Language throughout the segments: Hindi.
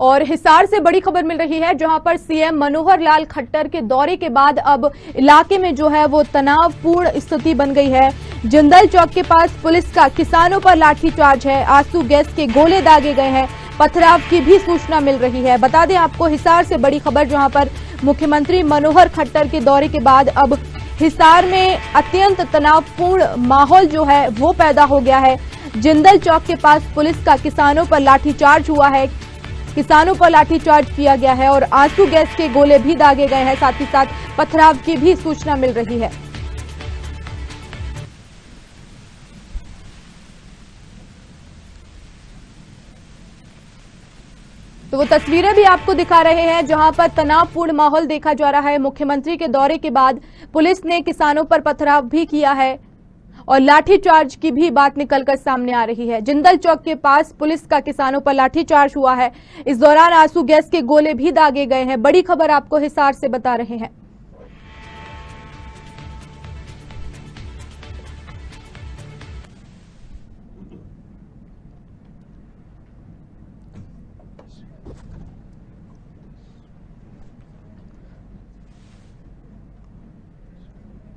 और हिसार से बड़ी खबर मिल रही है, जहां पर सीएम मनोहर लाल खट्टर के दौरे के बाद अब इलाके में जो है वो तनावपूर्ण स्थिति बन गई है। जिंदल चौक के पास पुलिस का किसानों पर लाठीचार्ज है, आंसू गैस के गोले दागे गए हैं, पथराव की भी सूचना मिल रही है। बता दें आपको हिसार से बड़ी खबर, जहां पर मुख्यमंत्री मनोहर खट्टर के दौरे के बाद अब हिसार में अत्यंत तनावपूर्ण माहौल जो है वो पैदा हो गया है। जिंदल चौक के पास पुलिस का किसानों पर लाठीचार्ज हुआ है, किसानों पर लाठीचार्ज किया गया है और आंसू गैस के गोले भी दागे गए हैं, साथ ही साथ पथराव की भी सूचना मिल रही है। तो वो तस्वीरें भी आपको दिखा रहे हैं, जहां पर तनावपूर्ण माहौल देखा जा रहा है। मुख्यमंत्री के दौरे के बाद पुलिस ने किसानों पर पथराव भी किया है और लाठीचार्ज की भी बात निकलकर सामने आ रही है। जिंदल चौक के पास पुलिस का किसानों पर लाठीचार्ज हुआ है, इस दौरान आंसू गैस के गोले भी दागे गए हैं। बड़ी खबर आपको हिसार से बता रहे हैं।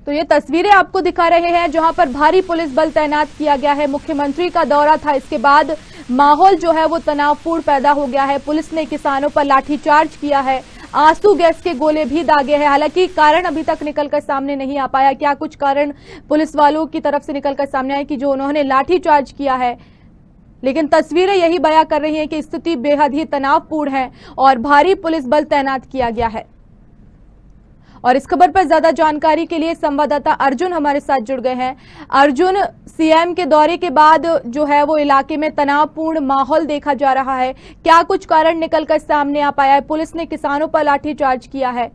तो ये तस्वीरें आपको दिखा रहे हैं, जहां पर भारी पुलिस बल तैनात किया गया है। मुख्यमंत्री का दौरा था, इसके बाद माहौल जो है वो तनावपूर्ण पैदा हो गया है। पुलिस ने किसानों पर लाठीचार्ज किया है, आंसू गैस के गोले भी दागे हैं। हालांकि कारण अभी तक निकलकर सामने नहीं आ पाया, क्या कुछ कारण पुलिस वालों की तरफ से निकलकर सामने आए कि जो उन्होंने लाठीचार्ज किया है, लेकिन तस्वीरें यही बयां कर रही हैं कि स्थिति बेहद ही तनावपूर्ण है और भारी पुलिस बल तैनात किया गया है। और इस खबर पर ज्यादा जानकारी के लिए संवाददाता अर्जुन हमारे साथ जुड़ गए हैं। अर्जुन, सीएम के दौरे के बाद जो है वो इलाके में तनावपूर्ण माहौल देखा जा रहा है, क्या कुछ कारण निकलकर सामने आ पाया है? पुलिस ने किसानों पर लाठीचार्ज किया है।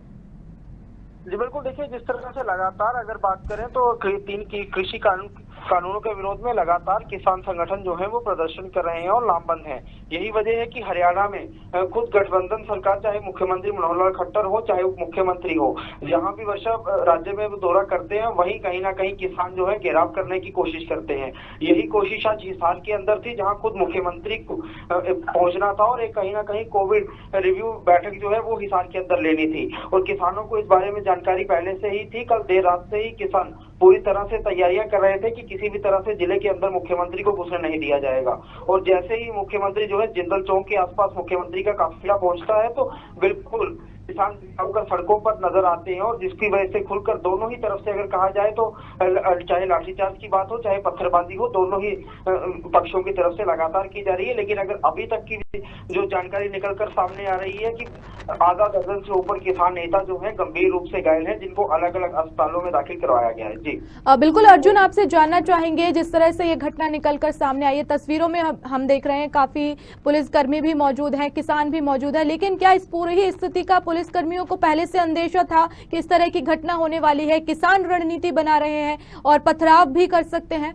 जी बिल्कुल, देखिए जिस तरह से लगातार अगर बात करें तो तीन की कृषि कानूनों के विरोध में लगातार किसान संगठन जो है वो प्रदर्शन कर रहे हैं और लामबंद हैं। यही वजह है कि हरियाणा में खुद गठबंधन सरकार, चाहे मुख्यमंत्री मनोहर लाल खट्टर हो चाहे उप मुख्यमंत्री हो, जहां भी वर्षा राज्य में दौरा करते हैं वहीं कहीं ना कहीं किसान जो है घेराव करने की कोशिश करते हैं। यही कोशिश आज हिसार के अंदर थी, जहाँ खुद मुख्यमंत्री को पहुंचना था और एक कहीं ना कहीं कोविड रिव्यू बैठक जो है वो हिसार के अंदर लेनी थी और किसानों को इस बारे में जानकारी पहले से ही थी। कल देर रात से ही किसान पूरी तरह से तैयारियां कर रहे थे कि किसी भी तरह से जिले के अंदर मुख्यमंत्री को घुसने नहीं दिया जाएगा। और जैसे ही मुख्यमंत्री जो है जिंदल चौक के आसपास मुख्यमंत्री का काफिला पहुंचता है तो बिल्कुल किसान होकर सड़कों पर नजर आते हैं और जिसकी वजह से खुलकर दोनों ही तरफ से अगर कहा जाए तो चाहे लाठीचार्ज की बात हो चाहे पत्थरबाजी हो, दोनों ही पक्षों की तरफ से लगातार की जा रही है। लेकिन अगर अभी तक की जो जानकारी निकलकर सामने आ रही है कि आधा दर्जन से ऊपर किसान नेता जो है गंभीर रूप से घायल हैं, जिनको अलग अलग अस्पतालों में दाखिल करवाया गया है। जी बिल्कुल अर्जुन, आपसे जानना चाहेंगे, जिस तरह से ये घटना निकलकर सामने आई है, तस्वीरों में हम देख रहे हैं काफी पुलिसकर्मी भी मौजूद हैं, किसान भी मौजूद है, लेकिन क्या इस पूरी ही स्थिति का पुलिसकर्मियों को पहले से अंदेशा था कि इस तरह की घटना होने वाली है? किसान रणनीति बना रहे हैं और पथराव भी कर सकते हैं।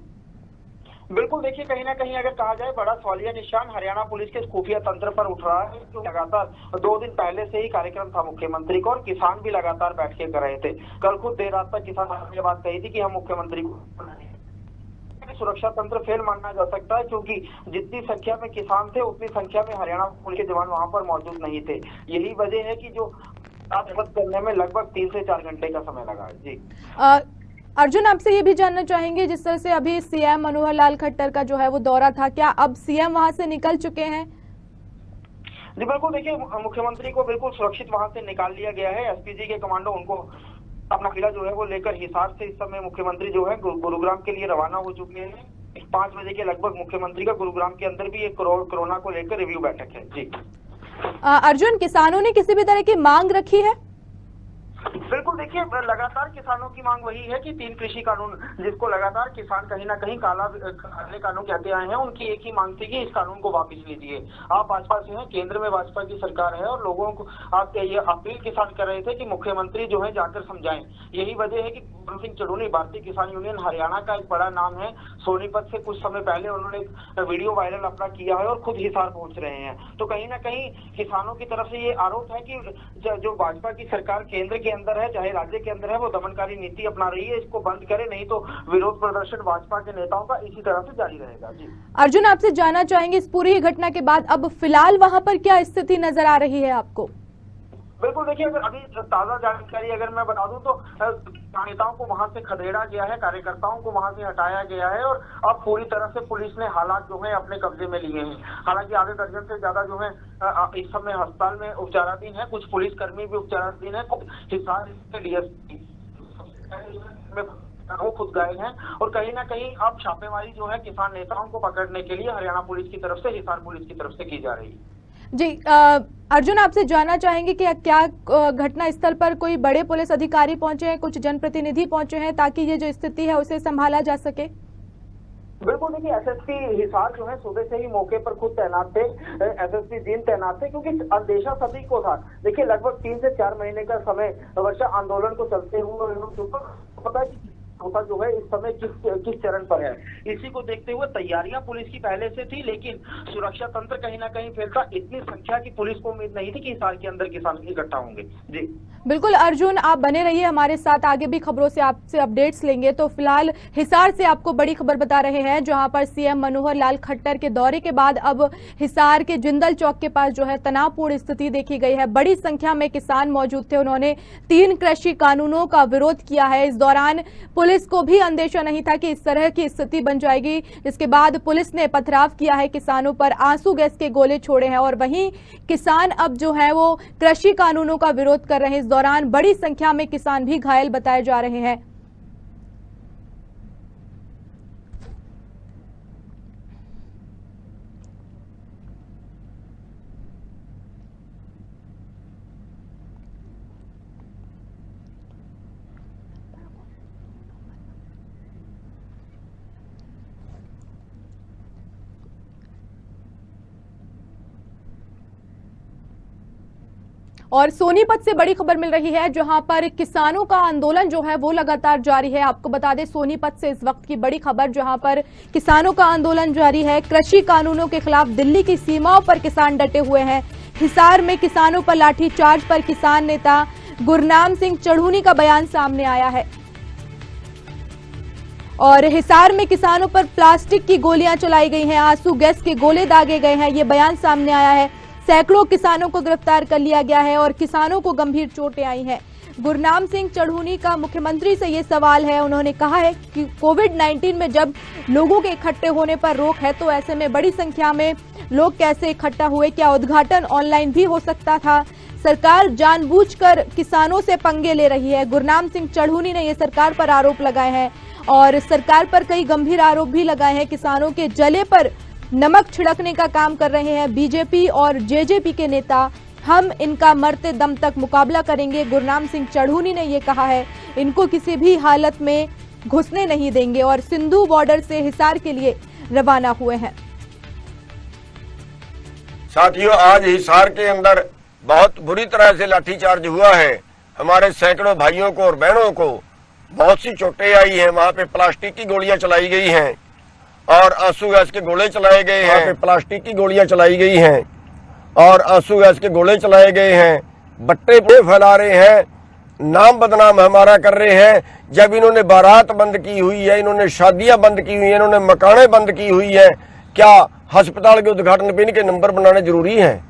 बिल्कुल, देखिए कहीं ना कहीं अगर कहा जाए बड़ा सवालिया निशान हरियाणा पुलिस के खुफिया तंत्र पर उठ रहा है, जो लगातार 2 दिन पहले से ही कार्यक्रम था मुख्यमंत्री को और किसान भी लगातार बैठ के कर रहे थे। कल खुद देर रात तक किसान ने बात कही थी कि हम मुख्यमंत्री को सुरक्षा तंत्र फेल मानना जा सकता है, क्योंकि जितनी संख्या में किसान थे उतनी संख्या में हरियाणा पुलिस के जवान वहां पर मौजूद नहीं थे। यही वजह है कि जो करने में लगभग 3 से 4 घंटे का समय लगा। जी अर्जुन, आपसे ये भी जानना चाहेंगे, जिस तरह से अभी सीएम मनोहर लाल खट्टर का जो है वो दौरा था, क्या अब सीएम वहां से निकल चुके हैं? जी बिल्कुल, देखिए मुख्यमंत्री को बिल्कुल सुरक्षित वहां से निकाल लिया गया है। एसपीजी के कमांडो उनको अपना किला जो है वो लेकर हिसार से इस समय मुख्यमंत्री जो है गुरुग्राम के लिए रवाना हो चुके हैं। 5 बजे के लगभग मुख्यमंत्री का गुरुग्राम के अंदर भी एक कोरोना को लेकर रिव्यू बैठक है। जी अर्जुन, किसानों ने किसी भी तरह की मांग रखी है? बिल्कुल, देखिए लगातार किसानों की मांग वही है कि 3 कृषि कानून, जिसको लगातार किसान कहीं ना कहीं काले कानून कहते आए हैं, उनकी एक ही मांग थी कि इस कानून को वापस लीजिए। आप भाजपा से हैं, केंद्र में भाजपा की सरकार है और लोगों को आप ये अपील किसान कर रहे थे कि मुख्यमंत्री जो है जाकर समझाएं। यही वजह है कि पूरन सिंह चड़ूनी, भारतीय किसान यूनियन हरियाणा का एक बड़ा नाम है, सोनीपत से कुछ समय पहले उन्होंने एक वीडियो वायरल अपना किया है और खुद हिसार पहुंच रहे हैं। तो कहीं ना कहीं किसानों की तरफ से ये आरोप है कि जो भाजपा की सरकार केंद्र के अंदर है, चाहे राज्य के अंदर है, वो दमनकारी नीति अपना रही है। इसको बंद करे, नहीं तो विरोध प्रदर्शन भाजपा के नेताओं का इसी तरह से जारी रहेगा। जी अर्जुन, आपसे जानना चाहेंगे इस पूरी घटना के बाद अब फिलहाल वहां पर क्या स्थिति नजर आ रही है आपको? बिल्कुल, देखिए अगर अभी ताजा जानकारी अगर मैं बता दूं तो नेताओं को वहां से खदेड़ा गया है, कार्यकर्ताओं को वहां से हटाया गया है और अब पूरी तरह से पुलिस ने हालात जो है अपने कब्जे में लिए हैं। हालांकि आधे दर्जन से ज्यादा जो है इस समय अस्पताल में उपचाराधीन है, कुछ पुलिसकर्मी भी उपचाराधीन है, कुछ हिसार डीएसपी वो खुद घायल हैं और कहीं ना कहीं अब छापेमारी जो है किसान नेताओं को पकड़ने के लिए हरियाणा पुलिस की तरफ से, हिसार पुलिस की तरफ से की जा रही है। जी अर्जुन, आपसे जानना चाहेंगे कि क्या घटना स्थल पर कोई बड़े पुलिस अधिकारी पहुंचे हैं, कुछ जनप्रतिनिधि पहुंचे हैं ताकि ये जो स्थिति है उसे संभाला जा सके? बिल्कुल, देखिए एसएसपी हिसार जो है सुबह से ही मौके पर खुद तैनात थे, एसएसपी जींद तैनात थे, क्योंकि अंदेशा सभी को था। देखिए लगभग 3 से 4 महीने का समय वर्षा आंदोलन को चलते हुए पता है होता जो है इस समय किस चरण पर है। इसी को देखते हुए तैयारियां पुलिस की पहले से थी, लेकिन सुरक्षा तंत्र कहीं ना कहीं फैलता। इतनी संख्या की पुलिस को उम्मीद नहीं थी कि हिसार के अंदर किसान इकट्ठा होंगे। जी बिल्कुल अर्जुन, आप बने रहिए हमारे साथ, आगे भी खबरों से आपसे अपडेट्स लेंगे। तो फिलहाल हिसार से आपको बड़ी खबर बता रहे हैं, जहां पर सीएम मनोहर लाल खट्टर के दौरे के बाद अब हिसार के जिंदल चौक के पास जो है तनावपूर्ण स्थिति देखी गई है। बड़ी संख्या में किसान मौजूद थे, उन्होंने 3 कृषि कानूनों का विरोध किया है। इस दौरान पुलिस को भी अंदेशा नहीं था कि इस तरह की स्थिति बन जाएगी, जिसके बाद पुलिस ने पथराव किया है, किसानों पर आंसू गैस के गोले छोड़े हैं और वहीं किसान अब जो है वो कृषि कानूनों का विरोध कर रहे हैं। इस दौरान बड़ी संख्या में किसान भी घायल बताए जा रहे हैं। और सोनीपत से बड़ी खबर मिल रही है, जहां पर किसानों का आंदोलन जो है वो लगातार जारी है। आपको बता दें सोनीपत से इस वक्त की बड़ी खबर, जहां पर किसानों का आंदोलन जारी है। कृषि कानूनों के खिलाफ दिल्ली की सीमाओं पर किसान डटे हुए हैं। हिसार में किसानों पर लाठीचार्ज पर किसान नेता गुरनाम सिंह चढ़ूनी का बयान सामने आया है और हिसार में किसानों पर प्लास्टिक की गोलियां चलाई गई हैं, आंसू गैस के गोले दागे गए हैं, ये बयान सामने आया है। सैकड़ों किसानों को गिरफ्तार कर लिया गया है और किसानों को गंभीर चोटें आई हैं। गुरनाम सिंह चढ़ूनी का मुख्यमंत्री से ये सवाल है, उन्होंने कहा है कि कोविड-19 में जब लोगों के इकट्ठे होने पर रोक है, तो ऐसे में बड़ी संख्या में लोग कैसे इकट्ठा हुए? क्या उद्घाटन ऑनलाइन भी हो सकता था? सरकार जानबूझकर किसानों से पंगे ले रही है। गुरनाम सिंह चढ़ूनी ने ये सरकार पर आरोप लगाए हैं और सरकार पर कई गंभीर आरोप भी लगाए हैं। किसानों के जले पर नमक छिड़कने का काम कर रहे हैं बीजेपी और जेजेपी के नेता। हम इनका मरते दम तक मुकाबला करेंगे, गुरनाम सिंह चढ़ूनी ने ये कहा है। इनको किसी भी हालत में घुसने नहीं देंगे और सिंधु बॉर्डर से हिसार के लिए रवाना हुए हैं। साथियों, आज हिसार के अंदर बहुत बुरी तरह से लाठीचार्ज हुआ है। हमारे सैकड़ों भाइयों को और बहनों को बहुत सी चोटें आई हैं। वहां पे प्लास्टिक की गोलियां चलाई गई हैं और आंसू गैस के गोले चलाए गए हैं। प्लास्टिक की गोलियां चलाई गई हैं और आंसू गैस के गोले चलाए गए हैं। बट्टे फैला रहे हैं, नाम बदनाम हमारा कर रहे हैं। जब इन्होंने बारात बंद की हुई है, इन्होंने शादियां बंद की हुई है, इन्होंने मकानें बंद की हुई है, क्या अस्पताल के उद्घाटन पे इनके नंबर बनाने जरूरी है?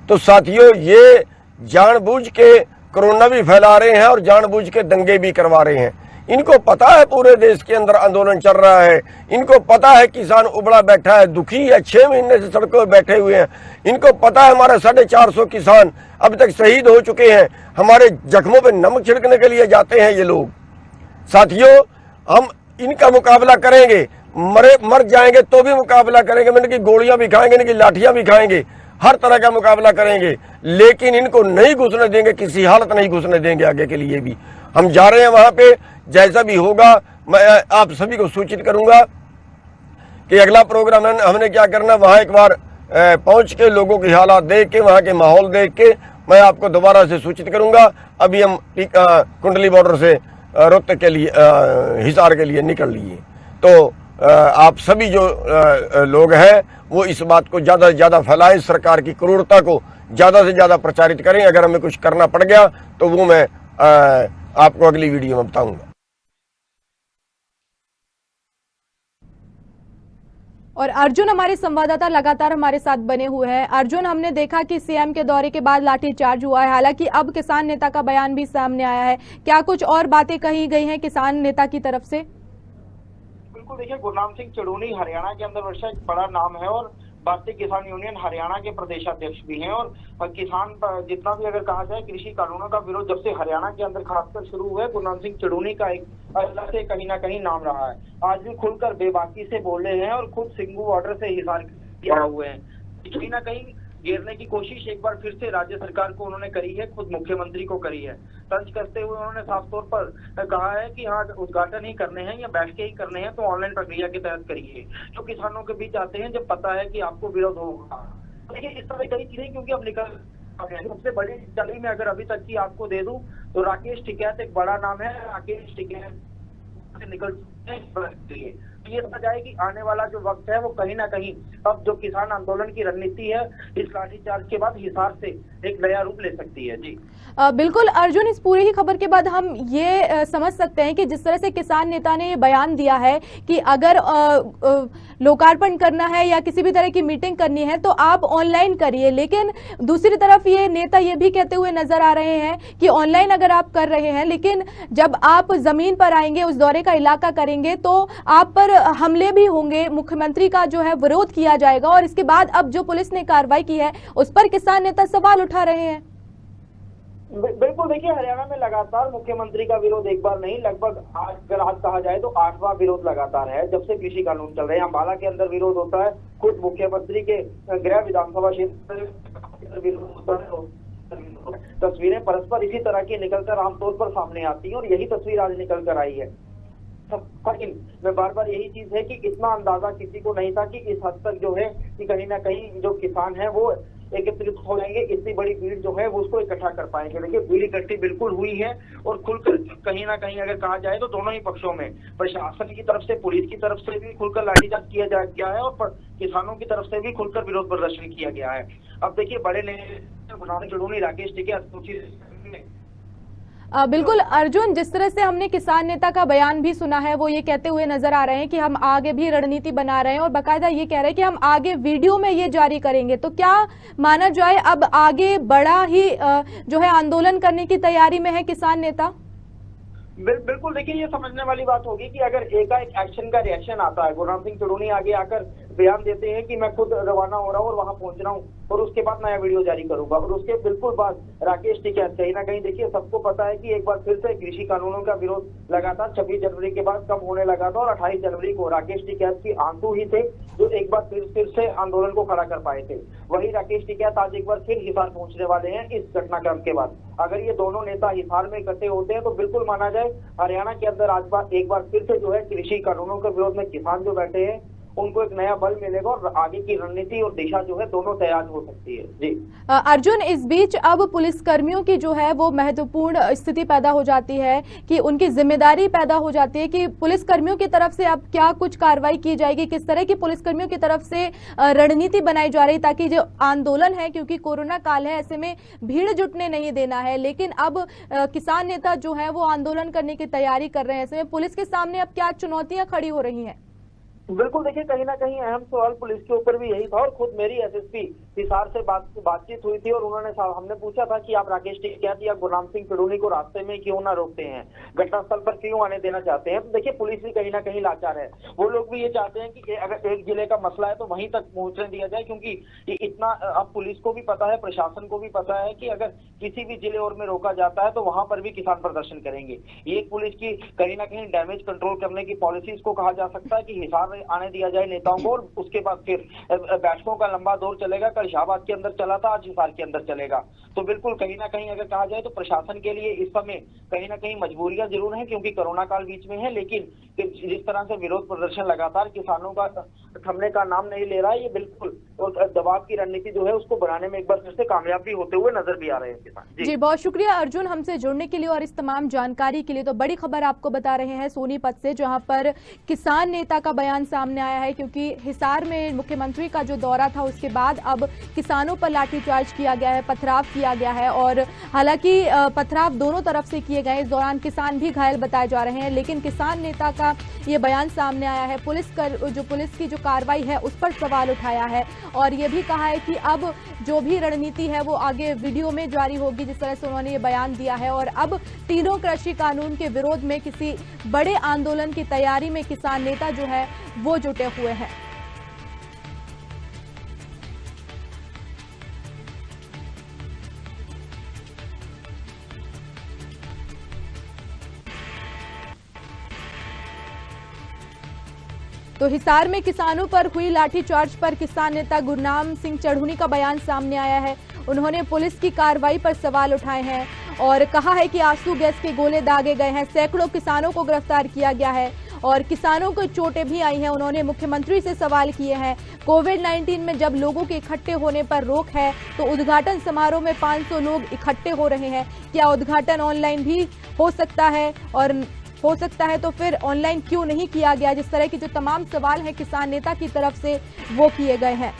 तो साथियों, ये जानबूझ के कोरोना भी फैला रहे हैं और जानबूझ के दंगे भी करवा रहे हैं। इनको पता है पूरे देश के अंदर आंदोलन चल रहा है, इनको पता है किसान उबड़ा बैठा है, दुखी है, 6 महीने से सड़कों पर बैठे हुए हैं। इनको पता है हमारे 450 किसान अब तक शहीद हो चुके हैं। हमारे जख्मों पे नमक छिड़कने के लिए जाते हैं ये लोग। साथियों, हम इनका मुकाबला करेंगे, मर जाएंगे तो भी मुकाबला करेंगे। इनकी गोलियां भी खाएंगे, इनकी लाठियां भी खाएंगे, हर तरह का मुकाबला करेंगे, लेकिन इनको नहीं घुसने देंगे, किसी हालत नहीं घुसने देंगे। आगे के लिए भी हम जा रहे हैं वहां पे, जैसा भी होगा मैं आप सभी को सूचित करूंगा कि अगला प्रोग्राम हमने क्या करना। वहां एक बार पहुंच के लोगों की हालात देख के, वहां के माहौल देख के मैं आपको दोबारा से सूचित करूंगा। अभी हम कुंडली बॉर्डर से रोहतक के लिए, हिसार के लिए निकल लिए। तो आप सभी जो लोग हैं वो इस बात को ज़्यादा से ज़्यादा फैलाएं, सरकार की क्रूरता को ज़्यादा से ज़्यादा प्रचारित करें। अगर हमें कुछ करना पड़ गया तो वो मैं आपको अगली वीडियो में बताऊंगा। और अर्जुन हमारे संवाददाता लगातार हमारे साथ बने हुए हैं। अर्जुन, हमने देखा कि सीएम के दौरे के बाद लाठीचार्ज हुआ है, हालांकि अब किसान नेता का बयान भी सामने आया है। क्या कुछ और बातें कही गई हैं किसान नेता की तरफ से? बिल्कुल, देखिए गुरनाम सिंह चड़ूनी हरियाणा के अंदर वैसे एक बड़ा नाम है और भारतीय किसान यूनियन हरियाणा के प्रदेशाध्यक्ष भी हैं। और किसान जितना भी अगर कहा जाए कृषि कानूनों का विरोध जब से हरियाणा के अंदर खासकर शुरू हुआ है, गुरनाम सिंह चड़ूनी का एक अलग से कहीं ना कहीं नाम रहा है। आज भी खुलकर बेबाकी से बोल रहे हैं और खुद सिंघू बॉर्डर से हिसार किया हुए हैं। कहीं ना कहीं घेरने की कोशिश एक बार फिर से राज्य सरकार को उन्होंने करी है, खुद मुख्यमंत्री को करी है। तंज करते हुए उन्होंने साफ तौर पर कहा है कि हाँ, उद्घाटन ही करने हैं या बैठ के ही करने हैं तो ऑनलाइन प्रक्रिया के तहत करिए, जो किसानों के बीच आते हैं जब पता है कि आपको विरोध होगा। देखिए इस तरह कई चीजें क्योंकि अब निकल सबसे बड़ी चली में अगर अभी तक की आपको दे दूं तो राकेश टिकैत एक बड़ा नाम है। राकेश टिकैत से निकल ये समझ आए कि आने वाला जो वक्त है वो कहीं ना कहीं अब जो किसान आंदोलन की रणनीति है इस लाठीचार्ज के बाद हिसार से एक नया रूप ले सकती है। जी बिल्कुल अर्जुन, इस पूरी ही खबर के बाद हम ये समझ सकते हैं कि जिस तरह से किसान नेता ने ये बयान दिया है कि अगर लोकार्पण करना है या किसी भी तरह की मीटिंग करनी है तो आप ऑनलाइन करिए, लेकिन दूसरी तरफ ये नेता ये भी कहते हुए नजर आ रहे हैं कि ऑनलाइन अगर आप कर रहे हैं लेकिन जब आप जमीन पर आएंगे, उस दौरे का इलाका करेंगे तो आप पर हमले भी होंगे, मुख्यमंत्री का जो है विरोध किया जाएगा। और इसके बाद अब जो पुलिस ने कार्रवाई की है उस पर किसान नेता सवाल उठा रहे हैं। बिल्कुल, देखिए हरियाणा में लगातार मुख्यमंत्री का विरोध एक बार नहीं, लगभग अगर आज कहा जाए तो 8वां विरोध लगातार है जब से कृषि कानून चल रहे हैं। अम्बाला के अंदर विरोध होता है, खुद मुख्यमंत्री के गृह विधानसभा क्षेत्र विरोध होता है। तस्वीरें परस्पर इसी तरह की निकलकर आमतौर पर सामने आती हैं और यही तस्वीर आज निकल कर आई है। मैं बार बार यही चीज है कि इतना अंदाजा किसी को नहीं था कि इस हद तक जो है कि कहीं ना कहीं जो किसान है वो एकत्रित हो जाएंगे, इतनी बड़ी भीड़ जो है वो उसको इकट्ठा कर पाएंगे। देखिए भीड़ इकट्ठी बिल्कुल हुई है और खुलकर कहीं ना कहीं अगर कहा जाए तो दोनों ही पक्षों में प्रशासन की तरफ से, पुलिस की तरफ से भी खुलकर लाठीचार्ज किया गया है और किसानों की तरफ से भी खुलकर विरोध प्रदर्शन किया गया है। अब देखिए बड़े नेता गुरनाम सिंह चड़ूनी, राकेश टिकैत बिल्कुल अर्जुन, जिस तरह से हमने किसान नेता का बयान भी सुना है वो ये कहते हुए नजर आ रहे हैं कि हम आगे भी रणनीति बना रहे हैं और बाकायदा ये कह रहे हैं कि हम आगे वीडियो में ये जारी करेंगे। तो क्या माना जाए अब आगे बड़ा ही जो है आंदोलन करने की तैयारी में है किसान नेता? बिल्कुल, देखिए ये समझने वाली बात होगी कि अगर एकाएक एक्शन का रिएक्शन आता है, गुरनाम सिंह चड़ूनी आगे आकर बयान देते हैं कि मैं खुद रवाना हो रहा हूँ और वहां पहुंच रहा हूँ और उसके बाद नया वीडियो जारी करूंगा, और उसके बिल्कुल बाद राकेश टिकैत कहीं ना कहीं देखिए सबको पता है कि एक बार फिर से कृषि कानूनों का विरोध लगातार 26 जनवरी के बाद कम होने लगा था और 28 जनवरी को राकेश टिकैत की आंसू ही थे जो एक बार फिर से आंदोलन को खड़ा कर पाए थे। वही राकेश टिकैत आज एक बार फिर हिसार पहुंचने वाले हैं इस घटनाक्रम के बाद। अगर ये दोनों नेता हिसार में इकट्ठे होते हैं तो बिल्कुल माना जाए हरियाणा के अंदर आज एक बार फिर से जो है कृषि कानूनों के विरोध में किसान जो बैठे हैं उनको एक नया बल मिलेगा और आगे की रणनीति और दिशा जो है दोनों तैयार हो सकती है। जी अर्जुन, इस बीच अब पुलिस कर्मियों की जो है वो महत्वपूर्ण स्थिति पैदा हो जाती है कि उनकी जिम्मेदारी पैदा हो जाती है कि पुलिस कर्मियों की तरफ से अब क्या कुछ कार्रवाई की जाएगी, किस तरह की पुलिस कर्मियों की तरफ से रणनीति बनाई जा रही ताकि जो आंदोलन है, क्योंकि कोरोना काल है ऐसे में भीड़ जुटने नहीं देना है, लेकिन अब किसान नेता जो है वो आंदोलन करने की तैयारी कर रहे हैं, ऐसे में पुलिस के सामने अब क्या चुनौतियां खड़ी हो रही हैं? बिल्कुल, देखिए कहीं ना कहीं अहम सवाल पुलिस के ऊपर भी यही था और खुद मेरी एसएसपी हिसार से बातचीत हुई थी और उन्होंने हमने पूछा था कि आप राकेश टिकैत या गुरनाम सिंह चड़ूनी को रास्ते में क्यों ना रोकते हैं, घटनास्थल पर क्यों आने देना चाहते हैं। तो देखिए पुलिस भी कहीं ना कहीं लाचार है, वो लोग भी ये चाहते हैं कि अगर एक जिले का मसला है तो वहीं तक पहुंचने दिया जाए, क्योंकि इतना अब पुलिस को भी पता है, प्रशासन को भी पता है कि अगर किसी भी जिले और में रोका जाता है तो वहां पर भी किसान प्रदर्शन करेंगे। ये पुलिस की कहीं ना कहीं डैमेज कंट्रोल करने की पॉलिसीज को कहा जा सकता है कि हिसार आने दिया जाए नेताओं को और उसके बाद फिर बैठकों का लंबा दौर चलेगा। कल शाहबाद के अंदर चला था, आज हिसार के अंदर चलेगा। तो बिल्कुल कहीं ना कहीं अगर कहा जाए तो प्रशासन के लिए इस समय कहीं ना कहीं मजबूरियां जरूर हैं क्योंकि कोरोना काल बीच में है, लेकिन जिस तरह से विरोध प्रदर्शन लगातार किसानों का थमने का नाम नहीं ले रहा है, ये बिल्कुल दबाव की रणनीति जो है उसको बनाने में एक बार फिर से कामयाब भी होते हुए नजर भी आ रहे हैं किसान। जी बहुत शुक्रिया अर्जुन हमसे जुड़ने के लिए और इस तमाम जानकारी के लिए। तो बड़ी खबर आपको बता रहे हैं सोनीपत से, जहां पर किसान नेता का बयान सामने आया है, क्योंकि हिसार में मुख्यमंत्री का जो दौरा था उसके बाद अब किसानों पर लाठीचार्ज किया गया है, पथराव किया गया है। और हालांकि पथराव दोनों तरफ से किए गए, इस दौरान किसान भी घायल बताए जा रहे हैं, लेकिन किसान नेता का ये बयान सामने आया है। पुलिस की जो कार्रवाई है उस पर सवाल उठाया है और ये भी कहा है कि अब जो भी रणनीति है वो आगे वीडियो में जारी होगी, जिस तरह से उन्होंने ये बयान दिया है। और अब तीनों कृषि कानून के विरोध में किसी बड़े आंदोलन की तैयारी में किसान नेता जो है वो जुटे हुए हैं। तो हिसार में किसानों पर हुई लाठीचार्ज पर किसान नेता गुरनाम सिंह चढ़ूनी का बयान सामने आया है। उन्होंने पुलिस की कार्रवाई पर सवाल उठाए हैं और कहा है कि आंसू गैस के गोले दागे गए हैं, सैकड़ों किसानों को गिरफ्तार किया गया है और किसानों को चोटें भी आई हैं। उन्होंने मुख्यमंत्री से सवाल किए हैं, कोविड-19 में जब लोगों के इकट्ठे होने पर रोक है तो उद्घाटन समारोह में 500 लोग इकट्ठे हो रहे हैं, क्या उद्घाटन ऑनलाइन भी हो सकता है और हो सकता है तो फिर ऑनलाइन क्यों नहीं किया गया? जिस तरह के जो तमाम सवाल हैं किसान नेता की तरफ से वो किए गए हैं।